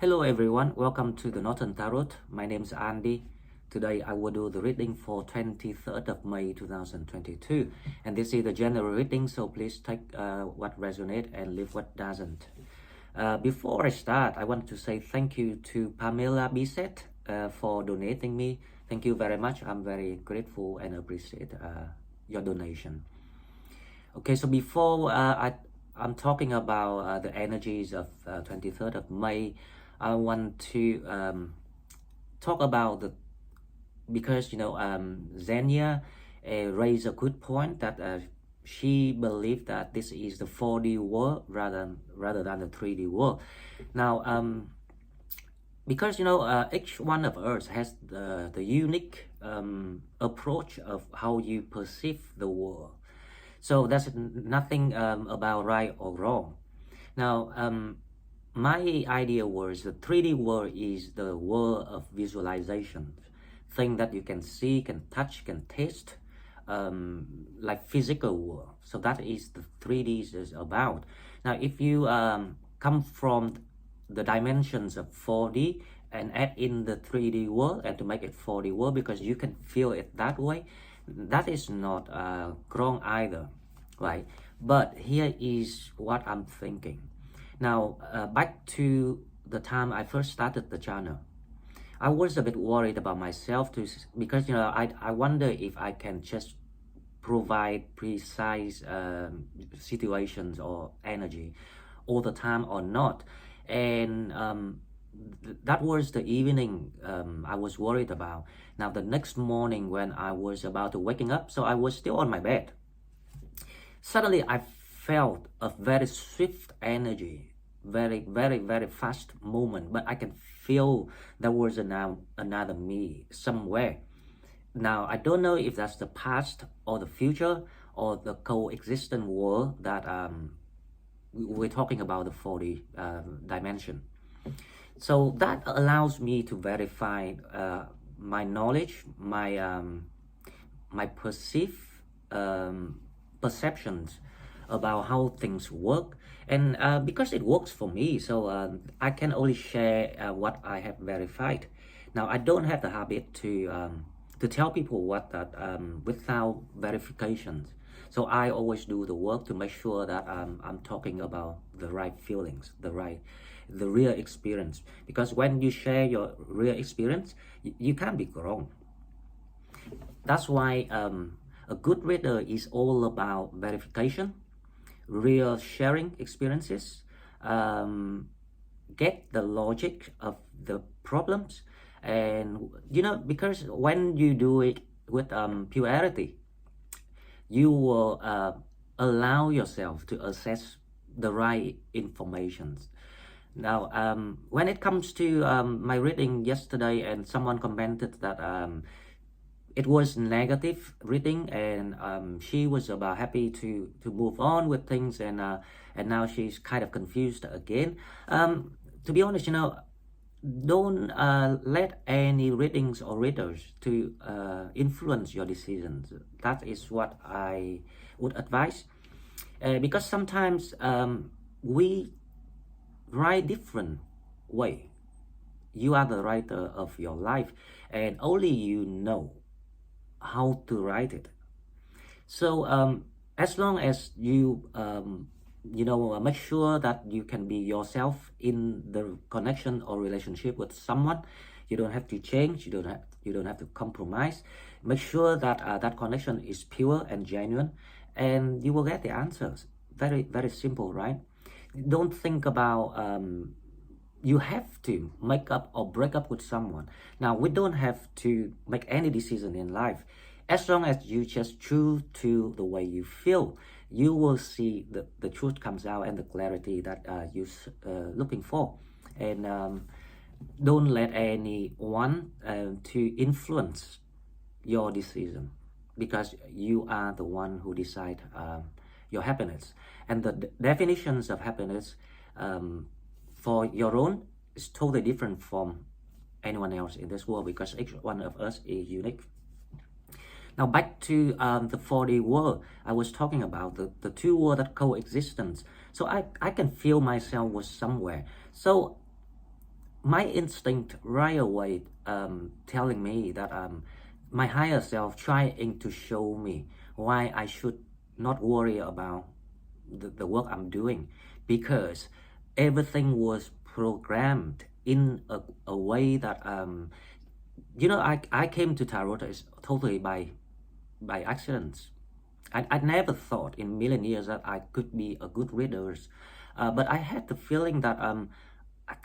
Hello everyone, welcome to the Northern Tarot. My name is Andy. Today I will do the reading for 23rd of May 2022. And this is the general reading, so please take what resonates and leave what doesn't. Before I start, I want to say thank you to Pamela Bisset for donating me. Thank you very much. I'm very grateful and appreciate your donation. Okay, so before I'm talking about the energies of 23rd of May, I want to talk about because Xenia raised a good point that she believed that this is the 4D world rather than the 3D world. Now, because each one of us has the unique approach of how you perceive the world. So that's nothing about right or wrong. Now, my idea was the 3D world is the world of visualization, things that you can see, can touch, can taste, like physical world. So that is the 3D is about. Now, if you come from the dimensions of 4D and add in the 3D world and to make it 4D world because you can feel it that way, that is not wrong either, right? But here is what I'm thinking. Now, back to the time I first started the channel, I was a bit worried about myself because I wonder if I can just provide precise situations or energy all the time or not. And that was the evening I was worried about. Now, the next morning when I was about to waking up, so I was still on my bed. Suddenly, I felt a very swift energy, very, very, very fast movement, but I can feel there was another me somewhere. Now, I don't know if that's the past or the future or the coexistent world that we're talking about, the 4D dimension. So that allows me to verify my knowledge, my perceptions about how things work, and because it works for me, so I can only share what I have verified. Now, I don't have the habit to tell people what that without verifications. So I always do the work to make sure that I'm talking about the right feelings, the real experience. Because when you share your real experience, you can't be wrong. That's why a good reader is all about verification, real sharing experiences, get the logic of the problems, and because when you do it with purity, you will allow yourself to assess the right information. Now, when it comes to my reading yesterday, and someone commented that it was negative reading, and she was about happy to move on with things, and now she's kind of confused again. To be honest, don't let any readings or readers to influence your decisions. That is what I would advise, because sometimes we write different way. You are the writer of your life, and only you know how to write it. So as long as you make sure that you can be yourself in the connection or relationship with someone, you don't have to change, you don't have to compromise. Make sure that that connection is pure and genuine, and you will get the answers. Very, very simple, right? Don't think about you have to make up or break up with someone. Now, we don't have to make any decision in life. As long as you just true to the way you feel, you will see the truth comes out and the clarity that you're looking for. And don't let anyone to influence your decision, because you are the one who decide your happiness. And the definitions of happiness for your own is totally different from anyone else in this world, because each one of us is unique. Now, back to the 4D world I was talking about, the two worlds that coexistence. So I can feel myself was somewhere. So my instinct right away telling me that my higher self trying to show me why I should not worry about the work I'm doing, because everything was programmed in a way that I came to tarot is totally by accident. I never thought in a million years that I could be a good reader, but I had the feeling that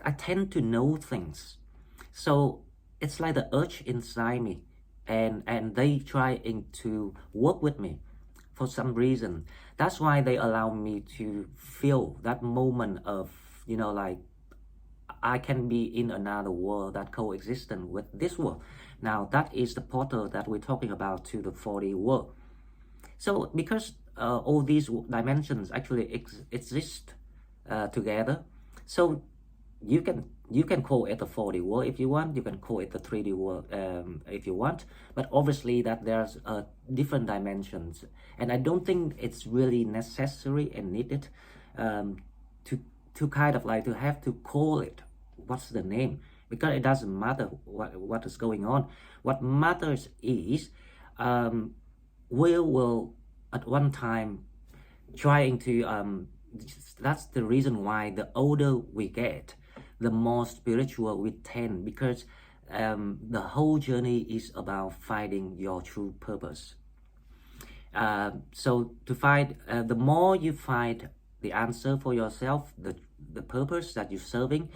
I tend to know things, so it's like the urge inside me, and they trying to work with me for some reason. That's why they allow me to feel that moment of, like I can be in another world that coexistent with this world. Now that is the portal that we're talking about to the 4D world. So because all these dimensions actually exist together, so you can call it the 4D world if you want. You can call it the 3D world if you want. But obviously that there's different dimensions, and I don't think it's really necessary and needed to kind of like to have to call it what's the name, because it doesn't matter what is going on. What matters is we will at one time trying to that's the reason why the older we get, the more spiritual we tend, because the whole journey is about finding your true purpose. So to find the more you find the answer for yourself, the purpose that you're serving,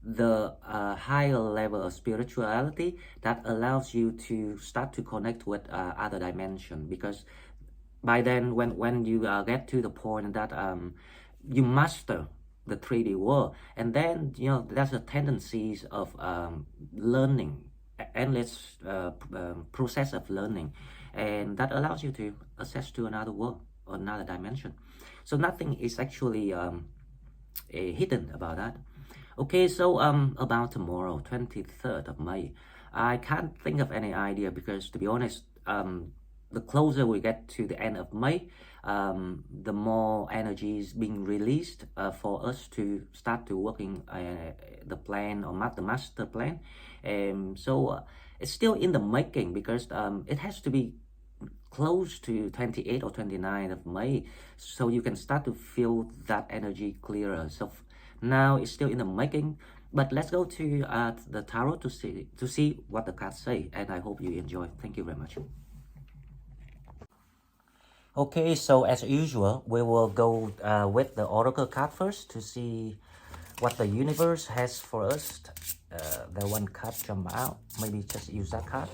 the higher level of spirituality that allows you to start to connect with other dimension. Because by then, when you get to the point that you master the 3D world, and then there's a tendencies of learning, endless process of learning, and that allows you to access to another world or another dimension. So nothing is actually hidden about that. Okay, so about tomorrow, 23rd of May, I can't think of any idea, because to be honest, the closer we get to the end of May, the more energy is being released for us to start to working the plan or the master plan. So it's still in the making, because it has to be close to 28 or 29 of May, so you can start to feel that energy clearer. So now it's still in the making, but let's go to the tarot to see what the cards say, and I hope you enjoy. Thank you very much. Okay, so as usual, we will go with the oracle card first to see what the universe has for us. The one card jump out, maybe just use that card.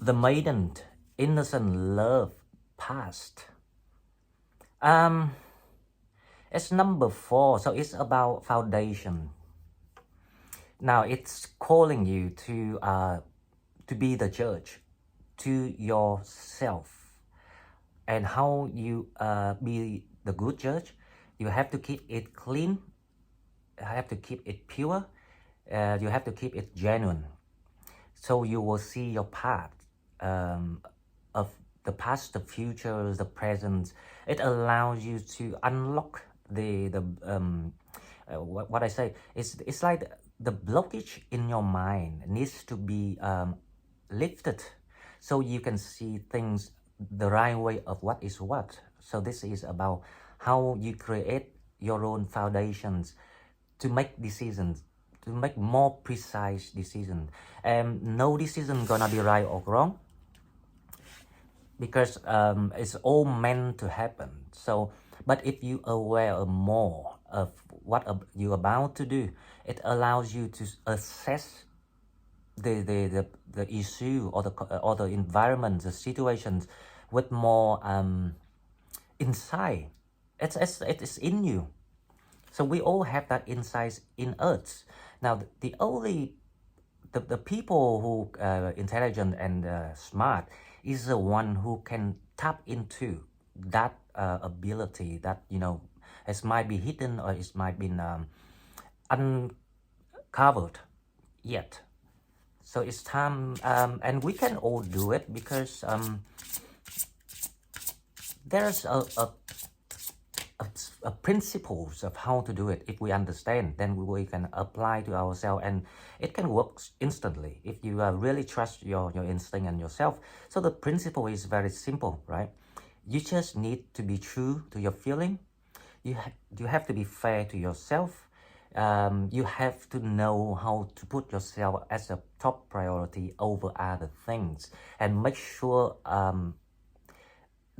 The maiden, innocent love, past. It's number 4, so it's about foundation. Now it's calling you to be the judge to yourself, and how you be the good judge. You have to keep it clean, you have to keep it pure, you have to keep it genuine, so you will see your path of the past, the future, the present. It allows you to unlock what I say. It's like the blockage in your mind needs to be lifted, so you can see things the right way of what is what. So this is about how you create your own foundations to make decisions, to make more precise decisions. No decision gonna be right or wrong, because it's all meant to happen. So, but if you are aware more of what you're about to do, it allows you to assess the issue or the environment, the situations with more insight. It's in you. So we all have that insight in us. Now the people who intelligent and smart is the one who can tap into that ability that it might be hidden, or it might be uncovered yet. So it's time, and we can all do it, because there's a principles of how to do it. If we understand, then we can apply to ourselves, and it can work instantly if you really trust your instinct and yourself. So the principle is very simple, right? You just need to be true to your feeling. You have to be fair to yourself. You have to know how to put yourself as a top priority over other things, and make sure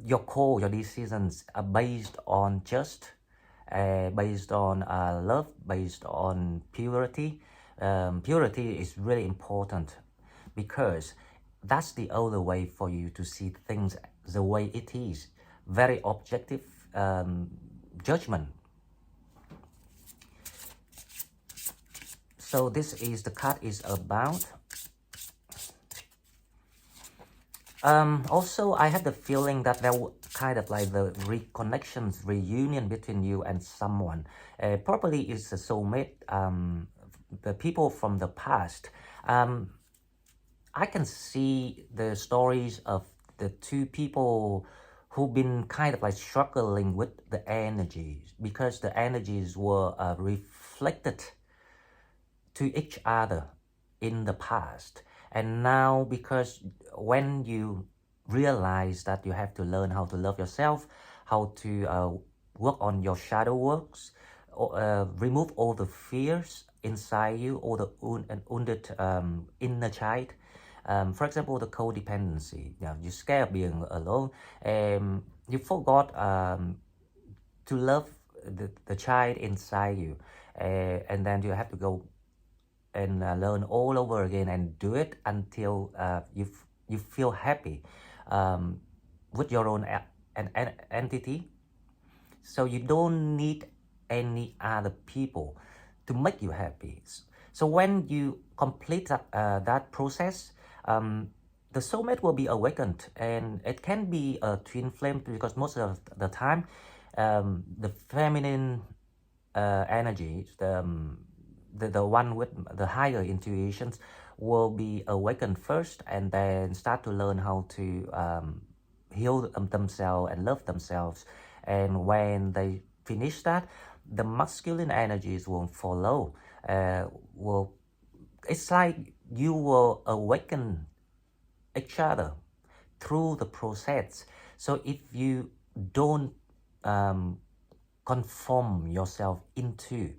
your call, your decisions are based on just, based on love, based on purity. Purity is really important, because that's the only way for you to see things the way it is. Very objective judgment. So this is the card is about. Also, I have the feeling that there kind of like the reconnections, reunion between you and someone. Probably is a soulmate, the people from the past. I can see the stories of the two people who've been kind of like struggling with the energies, because the energies were reflected to each other in the past. And now, because when you realize that you have to learn how to love yourself, how to work on your shadow works, remove all the fears inside you, all the wounded inner child. For example, the codependency. You're scared of being alone. You forgot to love the child inside you. And then you have to go and learn all over again, and do it until you feel happy with your own entity. So you don't need any other people to make you happy. So when you complete that process, the soulmate will be awakened, and it can be a twin flame, because most of the time the feminine energy, the one with the higher intuitions, will be awakened first, and then start to learn how to heal themselves and love themselves. And when they finish that, the masculine energies will follow. It's like you will awaken each other through the process. So if you don't conform yourself into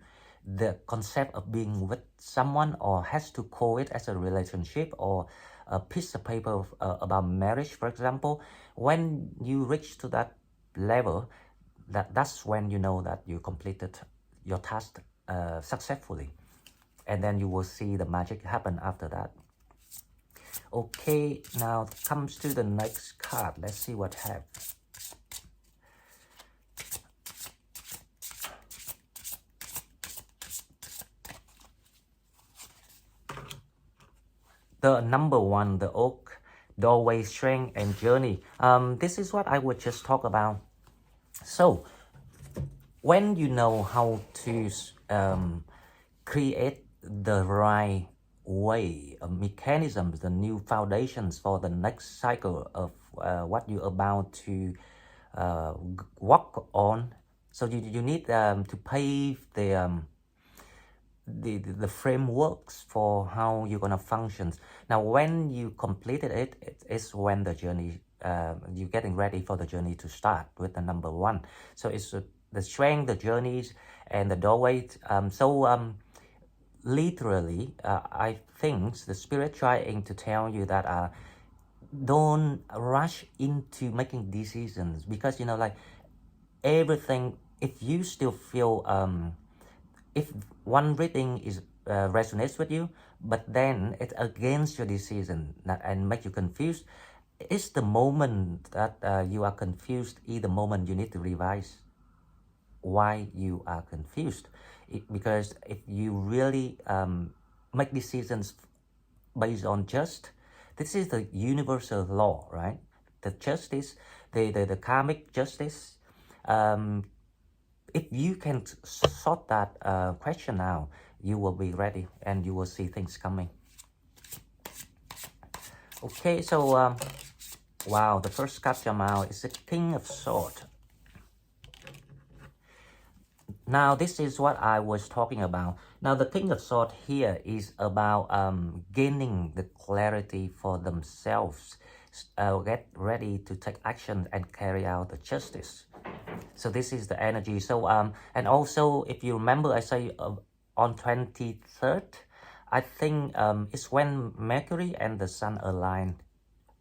the concept of being with someone, or has to call it as a relationship or a piece of paper about marriage, for example, when you reach to that level, that's when you know that you completed your task successfully, and then you will see the magic happen after that. Okay, now comes to the next card. Let's see what happens. The number one, the oak, doorway, strength, and journey. This is what I would just talk about. So when you know how to create the right way, mechanisms, the new foundations for the next cycle of what you're about to work on. So you need to pave the frameworks for how you're gonna function. Now, when you completed it is when the journey, you're getting ready for the journey to start with the number one. So it's the strength, the journeys, and the doorway. Literally, I think the spirit trying to tell you that don't rush into making decisions, because like everything, if you still feel if one reading is resonates with you, but then it's against your decision and make you confused, it's the moment that you are confused, is the moment you need to revise why you are confused. Because if you really make decisions based on this is the universal law, right? The justice, the karmic justice. If you can sort that question out, you will be ready and you will see things coming. Okay, so wow, the first card come out is the King of Swords. Now, this is what I was talking about. Now, the King of Swords here is about gaining the clarity for themselves, get ready to take action and carry out the justice. So this is the energy. So and also, if you remember, I say on 23rd, I think it's when Mercury and the Sun align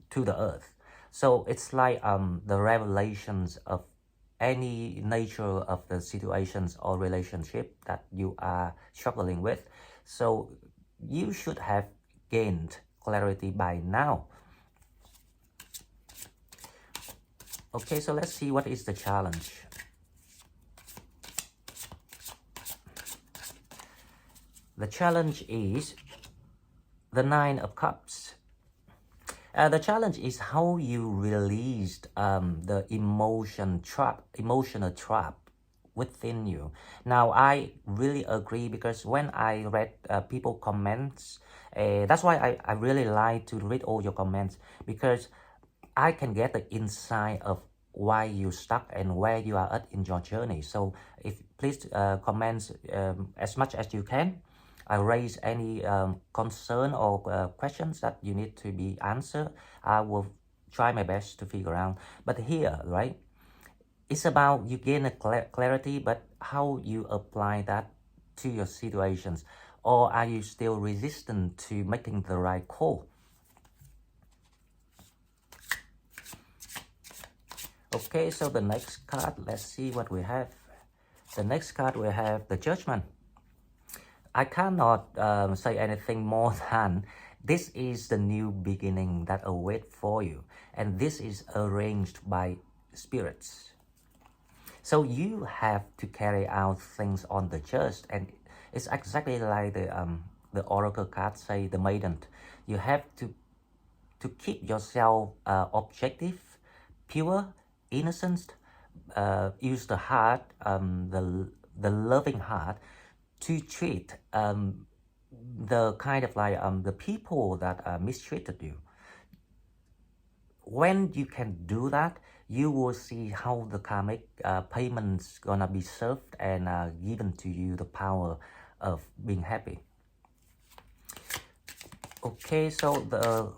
to the Earth. So it's like the revelations of any nature of the situations or relationship that you are struggling with. So you should have gained clarity by now. Okay, so let's see what is the challenge. The challenge is the Nine of Cups. The challenge is how you released the emotional trap within you. Now, I really agree, because when I read people comments, that's why I really like to read all your comments, because I can get the insight of why you stuck and where you are at in your journey. So if please comment as much as you can. I raise any concern or questions that you need to be answered. I will try my best to figure out. But here, right, it's about you gain a clarity, but how you apply that to your situations. Or are you still resistant to making the right call? Okay, so the next card, let's see what we have. The next card we have the Judgment. I cannot say anything more than this is the new beginning that awaits for you, and this is arranged by spirits. So you have to carry out things on the just, and it's exactly like the oracle card say, the maiden. You have to keep yourself objective, pure, innocent. Use the heart, the loving heart, to treat the kind of like the people that mistreated you. When you can do that, you will see how the karmic payments gonna be served and given to you the power of being happy. Okay, so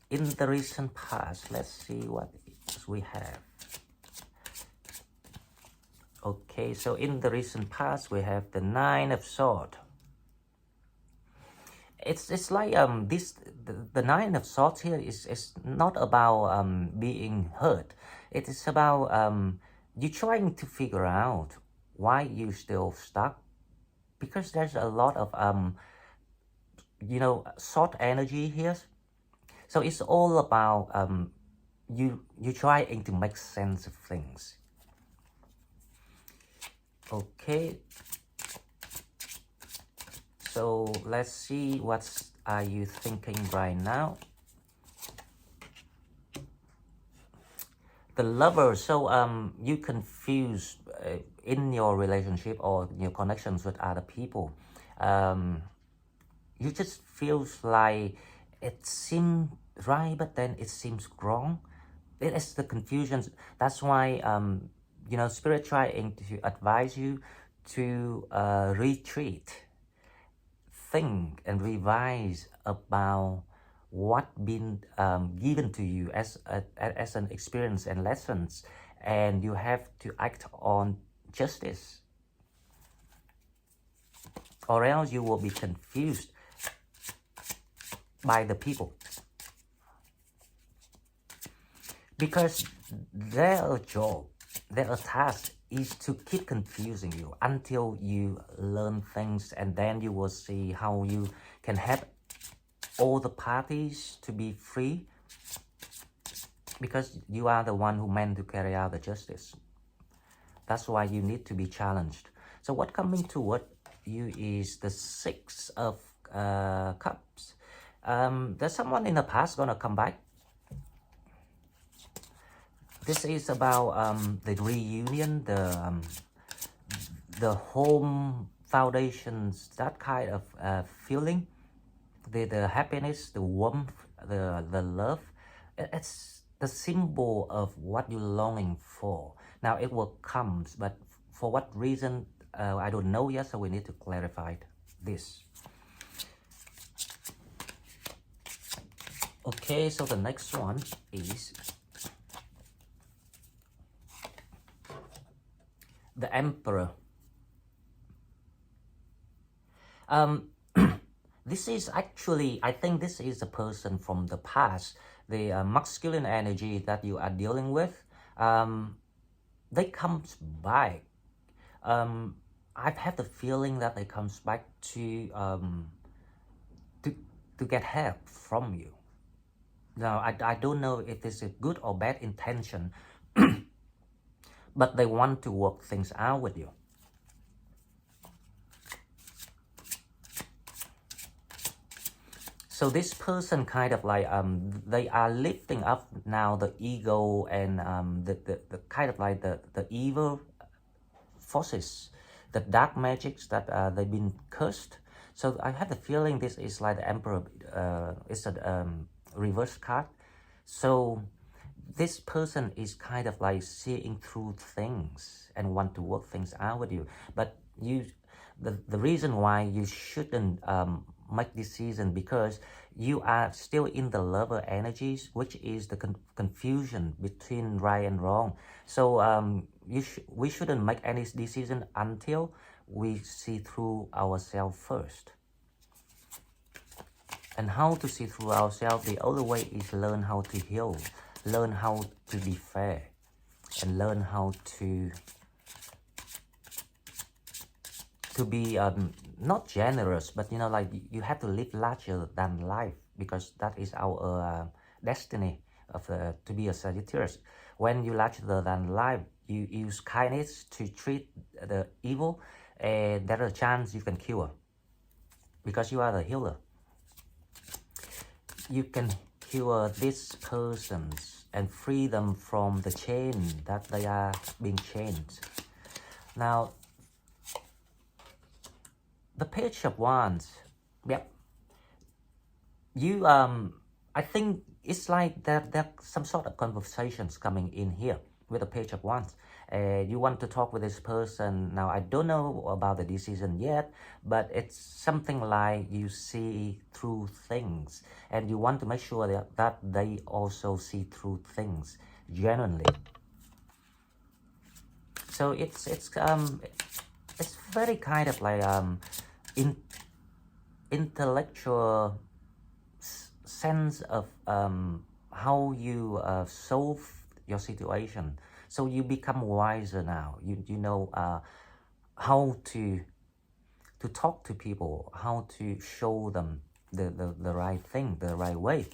in the recent past, let's see what we have. Okay, so in the recent past, we have the Nine of Swords. It's like the Nine of Swords here is not about being hurt. It is about you trying to figure out why you still stuck, because there's a lot of sword energy here. So it's all about you trying to make sense of things. Okay, so let's see what are you thinking right now. The Lover. So you confuse in your relationship or your connections with other people. You just feels like it seems right, but then it seems wrong. It is the confusion. That's why Spirit trying to advise you to retreat, think and revise about what been given to you as an experience and lessons, and you have to act on justice, or else you will be confused by the people, because their job, their task is to keep confusing you until you learn things, and then you will see how you can help all the parties to be free, because you are the one who meant to carry out the justice. That's why you need to be challenged. So what coming toward you is the Six of Cups. There's someone in the past gonna come back. This is about the reunion, the home foundations, that kind of feeling, the happiness, the warmth, the love. It's the symbol of what you're longing for. Now it will come, but for what reason I don't know yet, so we need to clarify this. Okay, so the next one is the Emperor. This is actually, I think this is a person from the past. The masculine energy that you are dealing with, they comes back. I've had the feeling that they comes back to get help from you. Now, I don't know if this is good or bad intention, but they want to work things out with you. So this person kind of like, they are lifting up now the ego and the kind of like the evil forces, the dark magics that they've been cursed. So I have the feeling this is like the Emperor, it's a reverse card. So this person is kind of like seeing through things and want to work things out with you. But the reason why you shouldn't make decision, because you are still in the lover energies, which is the confusion between right and wrong. So we shouldn't make any decision until we see through ourselves first. And how to see through ourselves? The only way is learn how to heal, learn how to be fair, and learn how to be not generous, but you know, like you have to live larger than life, because that is our destiny of to be a Sagittarius. When you larger than life, you use kindness to treat the evil, and there is a chance you can cure, because you are the healer. You can cure these persons and free them from the chain that they are being chained. Now, the Page of Wands, yep. You, I think it's like there some sort of conversations coming in here with the Page of Wands. You want to talk with this person. Now, I don't know about the decision yet, but it's something like you see through things, and you want to make sure that they also see through things genuinely. So it's very kind of like intellectual sense of how you solve your situation. So you become wiser now. You know how to talk to people, how to show them the right thing, the right way.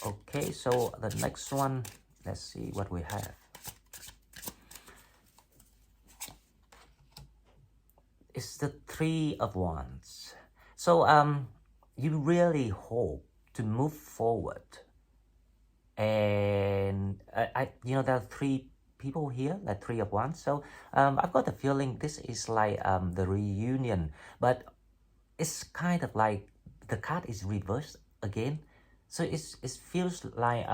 Okay, so the next one, let's see what we have. It's the Three of Wands. So you really hope to move forward, and you know, there are three people here, like Three of Wands. So I've got the feeling this is like the reunion, but it's kind of like the card is reversed again. So it feels like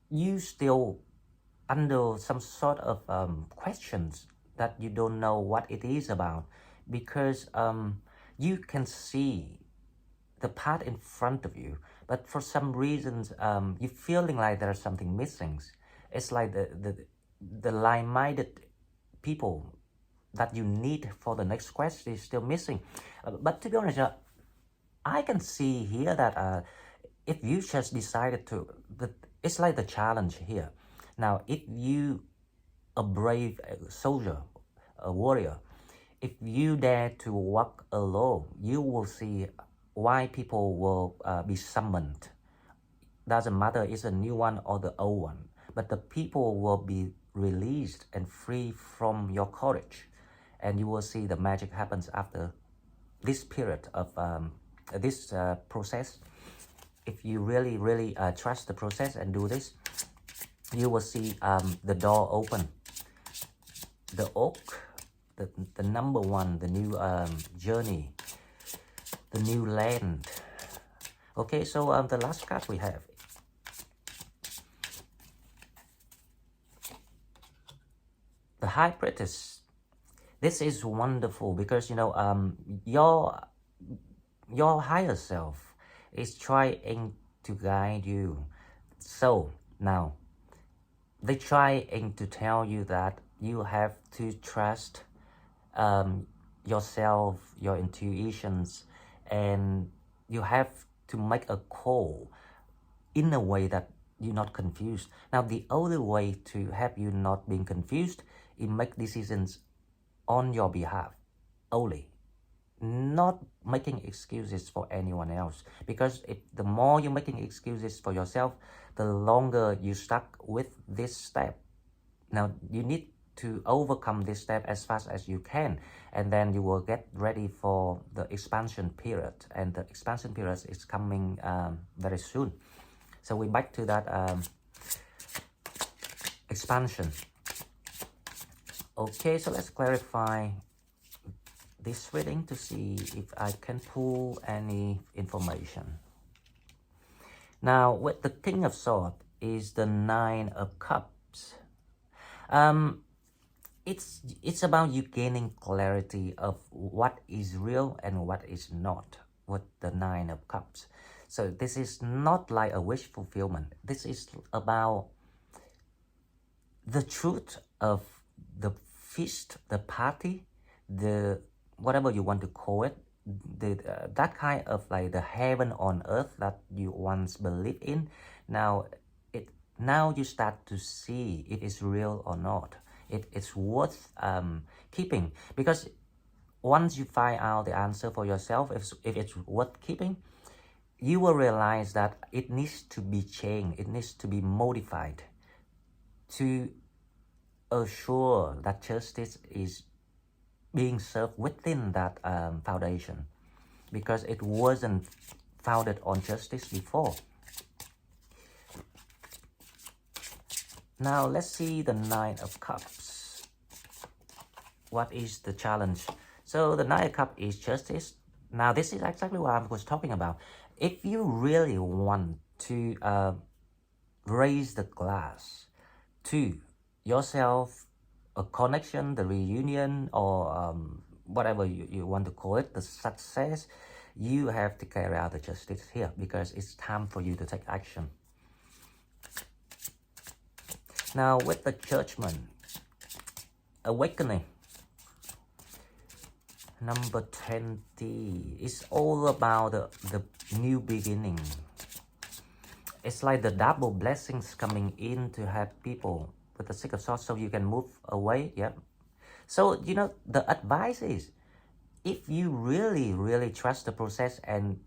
you still under some sort of questions that you don't know what it is about, because you can see the path in front of you, but for some reasons you're feeling like there's something missing. It's like the like-minded people that you need for the next quest is still missing. But to be honest, I can see here that if you just decided to, it's like the challenge here. Now, if you a brave soldier, a warrior, if you dare to walk alone, you will see why people will be summoned. Doesn't matter it's a new one or the old one, but the people will be released and free from your courage, and you will see the magic happens after this period of this process. If you really trust the process and do this, you will see the door open. The oak, the number one, the new journey, the new land. Okay, so the last card we have. the High Priestess. This is wonderful because, you know, your higher self is trying to guide you. So now they're trying to tell you that you have to trust yourself, your intuitions, and you have to make a call in a way that you're not confused. Now, the only way to help you not being confused is make decisions on your behalf only, not making excuses for anyone else. Because if the more you're making excuses for yourself, the longer you stuck with this step. Now, you need to overcome this step as fast as you can, and then you will get ready for the expansion period, and the expansion period is coming very soon. So we're back to that expansion. Okay, so let's clarify this reading to see if I can pull any information. Now, with the King of Swords is the Nine of Cups. It's about you gaining clarity of what is real and what is not with the Nine of Cups. So this is not like a wish fulfillment. This is about the truth of the feast, the party, the whatever you want to call it, that kind of like the heaven on earth that you once believed in. Now you start to see if it's real or not. It's worth keeping, because once you find out the answer for yourself, if it's worth keeping, you will realize that it needs to be changed, it needs to be modified to assure that justice is being served within that foundation, because it wasn't founded on justice before. Now let's see the Nine of Cups. What is the challenge? So the Nine of Cups is justice. Now this is exactly what I was talking about. If you really want to raise the glass to yourself, a connection, the reunion, or whatever you want to call it, the success, you have to carry out the justice here, because it's time for you to take action. Now with the Judgment, awakening, number 20, it's all about the new beginning. It's like the double blessings coming in to help people with the Six of Swords, so you can move away. Yep. So, you know, the advice is, if you really trust the process and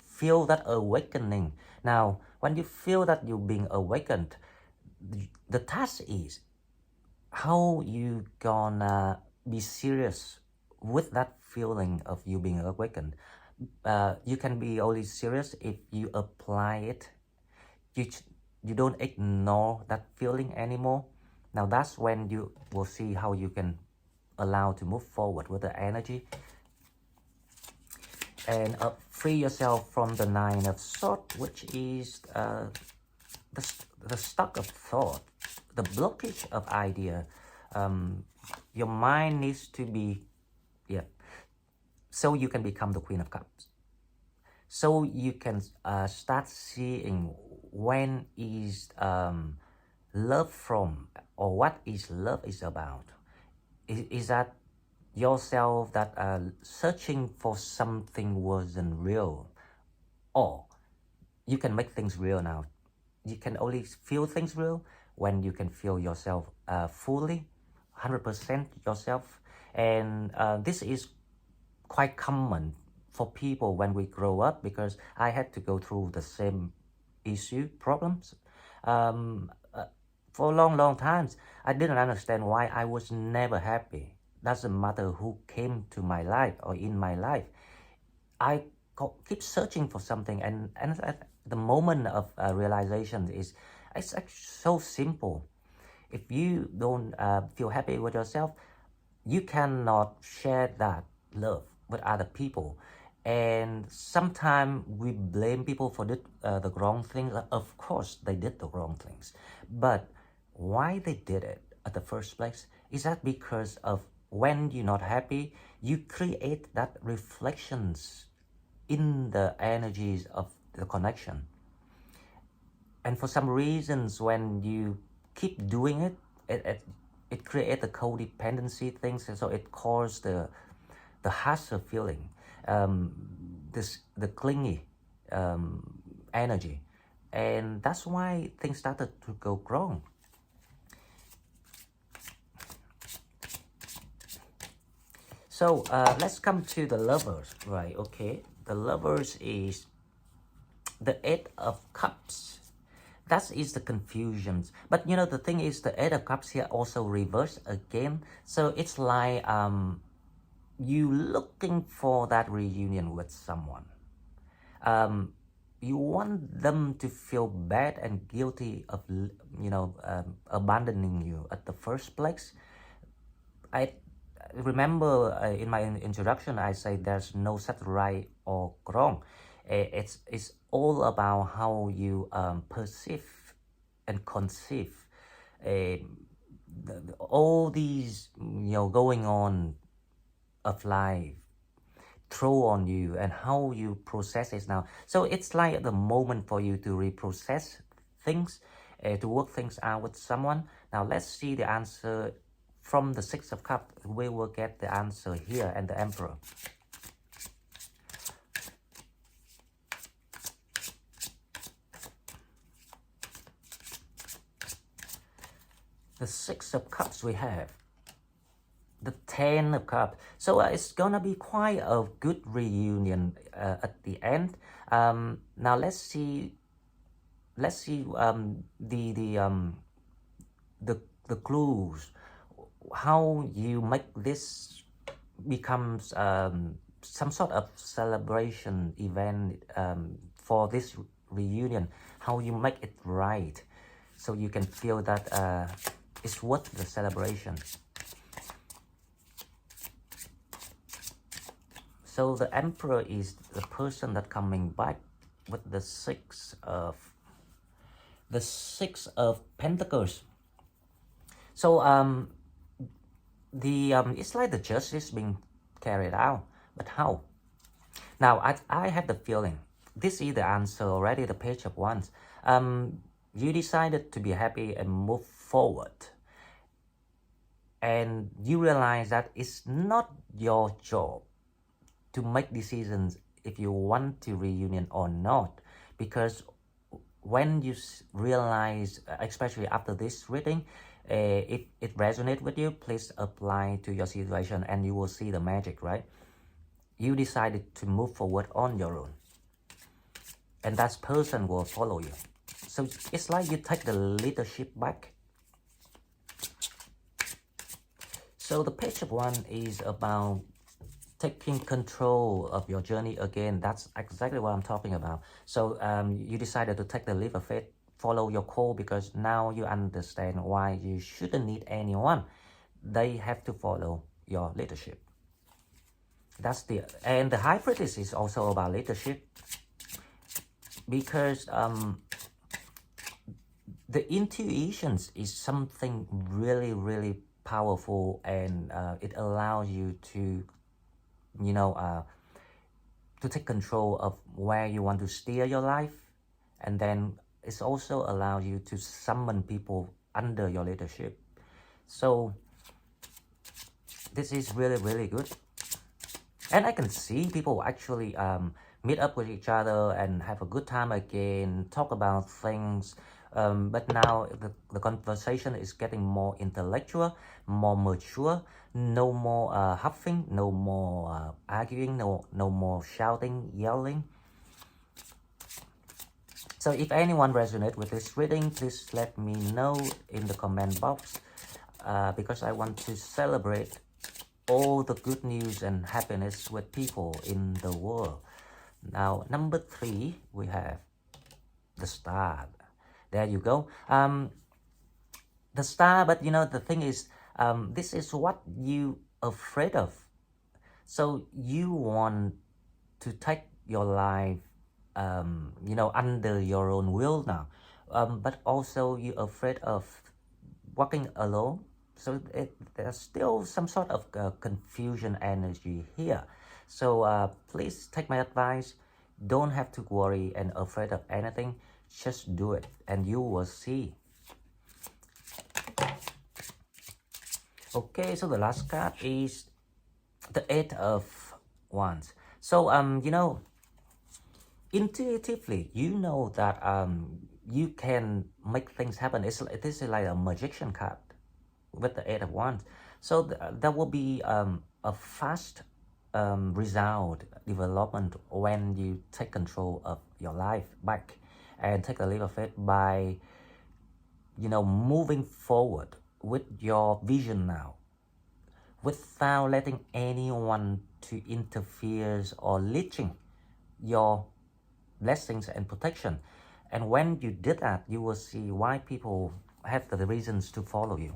feel that awakening, now when you feel that you're being awakened, the task is how you gonna be serious with that feeling of you being awakened. You can be only serious if you apply it. You don't ignore that feeling anymore. Now that's when you will see how you can allow to move forward with the energy and free yourself from the Nine of Swords, which is the stuck of thought, the blockage of idea. Your mind needs to be, so you can become the Queen of Cups. So you can start seeing when is love from, or what is love is about. Is that yourself that searching for something wasn't real, or you can make things real now. You can only feel things real when you can feel yourself fully, 100% yourself. And this is quite common for people when we grow up, because I had to go through the same problems. For a long times, I didn't understand why I was never happy. Doesn't matter who came to my life or in my life. I keep searching for something, and at the moment of realization it's actually so simple. If you don't feel happy with yourself, you cannot share that love with other people. And sometimes we blame people for the wrong things. Of course they did the wrong things, but why they did it, at the first place? Is that because of when you're not happy, you create that reflections in the energies of the connection. And for some reasons, when you keep doing it, it creates the codependency things, and so it causes the harsher feeling, the clingy energy, and that's why things started to go wrong. So let's come to the lovers, right? Okay, the lovers is the Eight of Cups. That is the confusions. But you know, the thing is, the Eight of Cups here also reverse again. So it's like you looking for that reunion with someone. You want them to feel bad and guilty of, you know, abandoning you at the first place. I remember in my introduction, I say there's no such right or wrong. It's all about how you perceive and conceive all these, you know, going on of life throw on you and how you process it now. So it's like the moment for you to reprocess things, to work things out with someone. Now let's see the answer from the Six of Cups. We will get the answer here, and the Emperor. The Six of Cups we have. The Ten of Cups. So it's gonna be quite a good reunion at the end. Now let's see the clues, how you make this becomes some sort of celebration event for this reunion, how you make it right so you can feel that it's worth the celebration. So the Emperor is the person that coming back with the Six of Pentacles. So it's like the justice being carried out, but how? Now I have the feeling this is the answer already. The Page of Wands. You decided to be happy and move forward, and you realize that it's not your job to make decisions if you want to reunion or not, because when you realize, especially after this reading, if it resonates with you, please apply to your situation and you will see the magic, right? You decided to move forward on your own, and that person will follow you. So it's like you take the leadership back. So the Page of Wands is about taking control of your journey again. That's exactly what I'm talking about. So you decided to take the leap of faith, follow your call, because now you understand why you shouldn't need anyone. They have to follow your leadership. And the High Priestess is also about leadership, because the intuitions is something really, really powerful, and it allows you to, you know, to take control of where you want to steer your life, and then it's also allows you to summon people under your leadership. So this is really, really good, and I can see people actually meet up with each other and have a good time again, talk about things. But now the conversation is getting more intellectual, more mature. No more huffing, no more arguing, no more shouting, yelling. So if anyone resonates with this reading, please let me know in the comment box, because I want to celebrate all the good news and happiness with people in the world. Now, number 3, we have the Star. There you go. The Star, but you know, the thing is, this is what you afraid of. So you want to take your life, you know, under your own will now. But also you're afraid of walking alone, So there's still some sort of confusion energy here. So please take my advice. Don't have to worry and afraid of anything. Just do it and you will see. Okay, so the last card is the Eight of Wands. So you know, intuitively, you know that you can make things happen. It is like a magician card with the Eight of Wands. So there will be a fast result development when you take control of your life back and take a leap of faith by, you know, moving forward with your vision now, without letting anyone to interfere or leeching your blessings and protection. And when you did that, you will see why people have the reasons to follow you.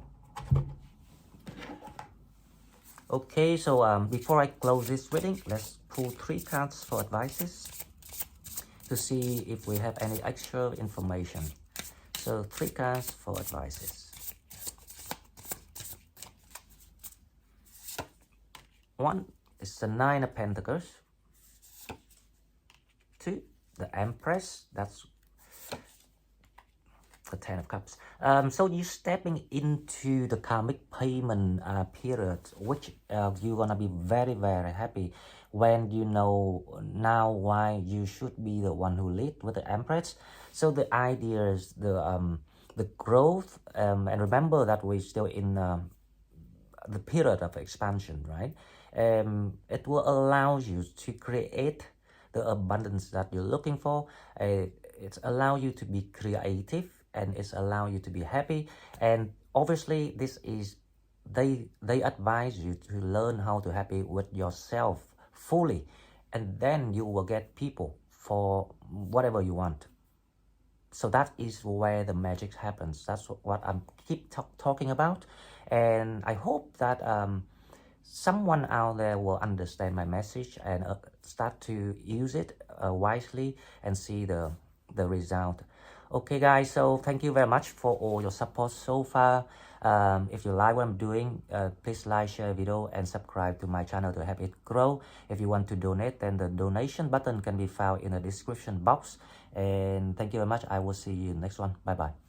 Okay, so before I close this reading, let's pull 3 cards for advices to see if we have any extra information. So 3 cards for advices. 1 is the 9 of Pentacles. 2, the Empress. That's the 10 of Cups. So you're stepping into the karmic payment period, which you're gonna be very, very happy when you know now why you should be the one who lead with the Empress. So the ideas, the growth, and remember that we're still in the period of expansion, right? It will allow you to create the abundance that you're looking for. It's allow you to be creative, and it's allow you to be happy. And obviously this is, they advise you to learn how to happy with yourself fully, and then you will get people for whatever you want. So that is where the magic happens. That's what I'm keep talking about. And I hope that someone out there will understand my message and start to use it wisely and see the result. Okay guys, so thank you very much for all your support so far. If you like what I'm doing, please like, share video and subscribe to my channel to help it grow. If you want to donate, then the donation button can be found in the description box. And thank you very much. I will see you in the next one. Bye bye.